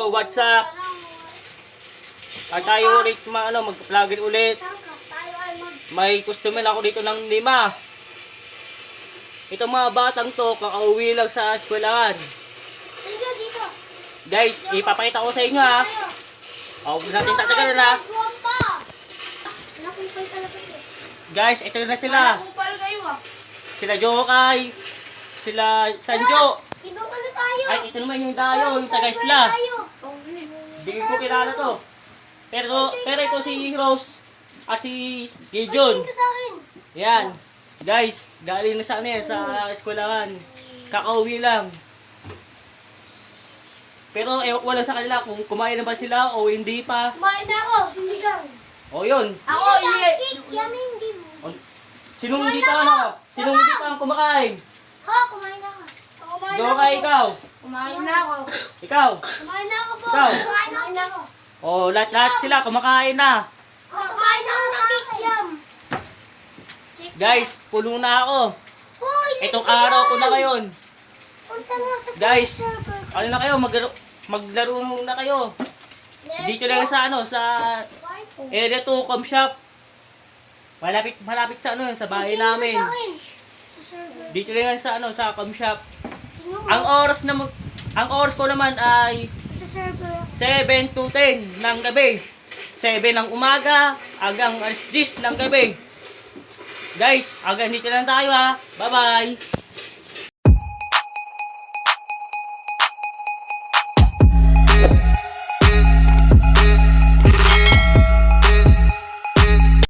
Hello, what's up? At tayo ulit mag-vlogger ulit. May customer ako dito ng 5. Itong mga batang to, kakauwi lang sa eskwelahan. Guys, ipapakita ko sa inyo ha. Huwag natin tatagalan ha. Guys, ito na sila. Sila Jokay, sila Sanjo. Ay, ito naman yung Dayo, yung taga-isla. Hindi ko kilala to. Pero ito si Rose at si Gideon. Yan. Guys, galing na sa sa eskwelahan. Kakauwi lang. Pero ewan ko lang sa kanila kung kumain na ba sila o hindi pa. Kumain na ako, sinigang. O yun. Ako, hindi. Sinong hindi pa Sinong hindi pa ang kumakain? Kumain na ako. Kumain na Jokay, ako. ikaw. Kumain na ako. Ikaw. Kumain na ako po. Ikaw. Kumain na ako. O, lahat sila kumakain na. Kumain na ako ng kikiam. Guys, puno na ako. Itong araw ko na ngayon. Punta na sa Guys, ano na kayo, maglaro muna kayo. Dito lang sa area 2 com shop. Malapit sa sa bahay namin. Dito lang sa com shop. Ang oras ko naman ay 7 to 10 ng gabi. 7 ng umaga hanggang 10 ng gabi. Guys, hanggang dito lang tayo ha. Bye-bye.